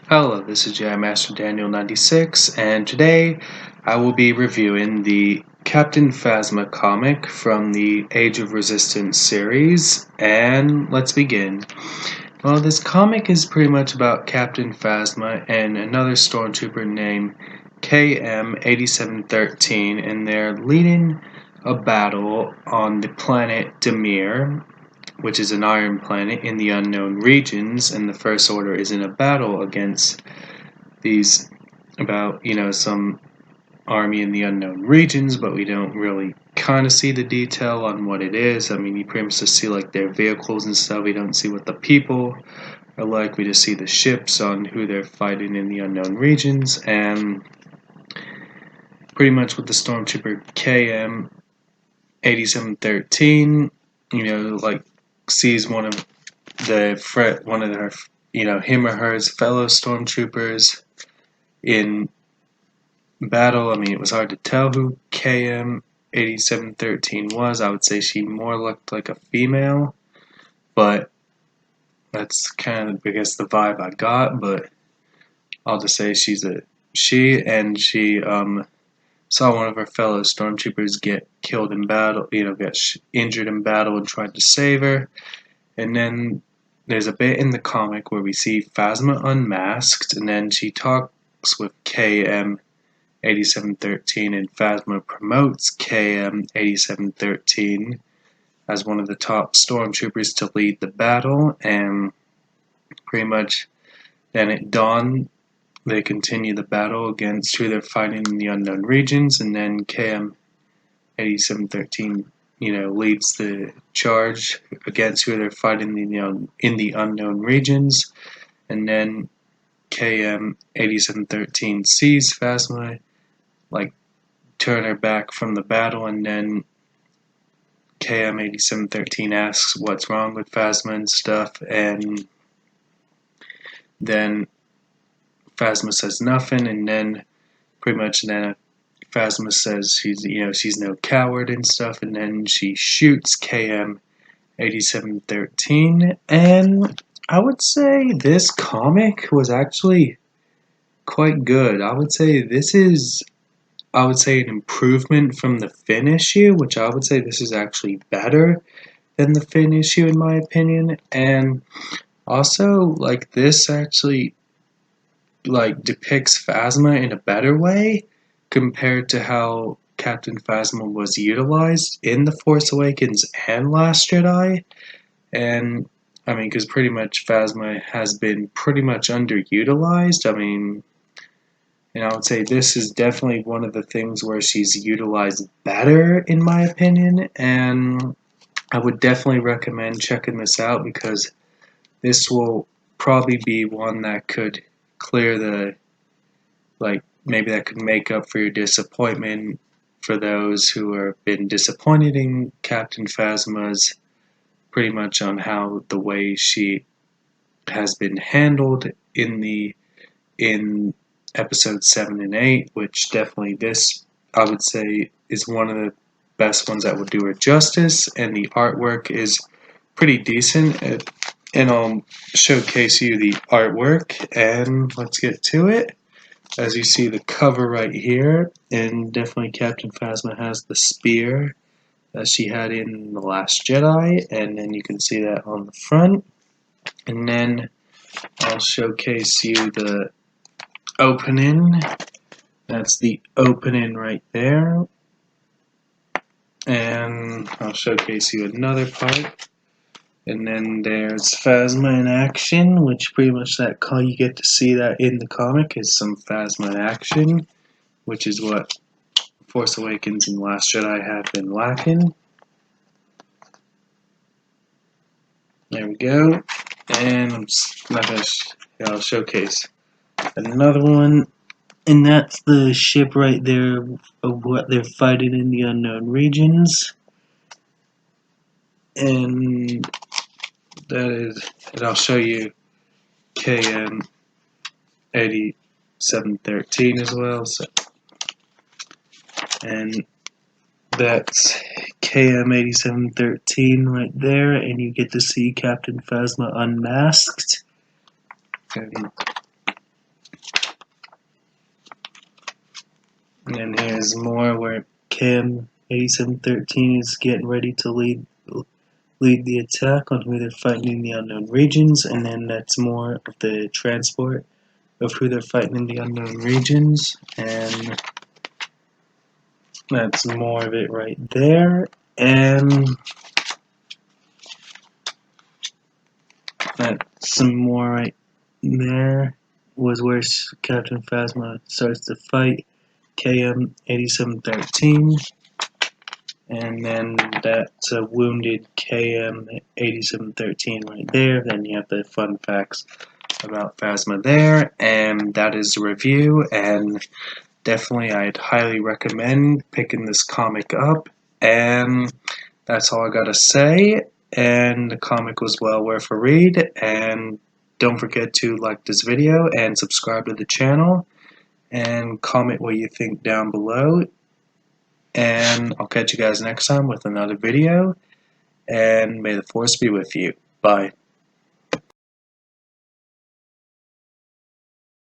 Hello, this is Jedi Master Daniel 96, and today I will be reviewing the Captain Phasma comic from the Age of Resistance series, and let's begin. Well, this comic is pretty much about Captain Phasma and another stormtrooper named KM-8713, and they're leading a battle on the planet Demir, which is an iron planet in the unknown regions, and the First Order is in a battle against these some army in the unknown regions, but we don't really kind of see the detail on what it is. I mean, you pretty much just see like their vehicles and stuff. We don't see what the people are like. We just see the ships on who they're fighting in the unknown regions, and pretty much with the stormtrooper KM 8713, sees one of their him or her fellow stormtroopers in battle. I mean, it was hard to tell who KM 8713 was. I would say she more looked like a female, but that's kind of, I guess, the vibe I got. But I'll just say she's a she, and she saw one of her fellow stormtroopers get killed in battle, get injured in battle, and tried to save her. And then there's a bit in the comic where we see Phasma unmasked, and then she talks with KM 8713, and Phasma promotes KM 8713 as one of the top stormtroopers to lead the battle, and pretty much then at dawn they continue the battle against who they're fighting in the unknown regions, and then KM 8713 leads the charge against who they're fighting in the unknown regions, and then KM 8713 sees Phasma turn her back from the battle, and then KM 8713 asks what's wrong with Phasma and stuff, and then Phasma says nothing, and then pretty much then Phasma says she's no coward and stuff, and then she shoots KM 8713, and I would say this comic was actually quite good. I would say this is an improvement from the Finn issue, which I would say this is actually better than the Finn issue in my opinion. And also, this actually depicts Phasma in a better way compared to how Captain Phasma was utilized in The Force Awakens and Last Jedi. And I mean, because pretty much Phasma has been pretty much underutilized. I mean, and I would say this is definitely one of the things where she's utilized better, in my opinion, and I would definitely recommend checking this out because this will probably be one that could clear maybe that could make up for your disappointment for those who have been disappointed in Captain Phasma's pretty much on how the way she has been handled in episodes 7 and 8, which definitely this, I would say, is one of the best ones that would do her justice, and the artwork is pretty decent. And I'll showcase you the artwork, and let's get to it. As you see the cover right here, and definitely Captain Phasma has the spear that she had in The Last Jedi, and then you can see that on the front. And then I'll showcase you the opening. That's the opening right there. And I'll showcase you another part. And then there's Phasma in action, which pretty much you get to see that in the comic is some Phasma in action, which is what Force Awakens and Last Jedi have been lacking. There we go. And I'm just not gonna I'll showcase another one. And that's the ship right there of what they're fighting in the unknown regions. And that is, and I'll show you KM 8713 as well. So, and that's KM 8713 right there, and you get to see Captain Phasma unmasked. And And here's more where Cam 8713 is getting ready to lead the attack on who they're fighting in the unknown regions, and then that's more of the transport of who they're fighting in the unknown regions, and that's more of it right there. And that's some more right there was where Captain Phasma starts to fight KM 8713, and then that's a wounded KM 8713 right there. Then you have the fun facts about Phasma there, and that is the review. And definitely, I'd highly recommend picking this comic up. And that's all I gotta say. And the comic was well worth a read. And don't forget to like this video and subscribe to the channel. And comment what you think down below. And I'll catch you guys next time with another video. And may the force be with you. Bye.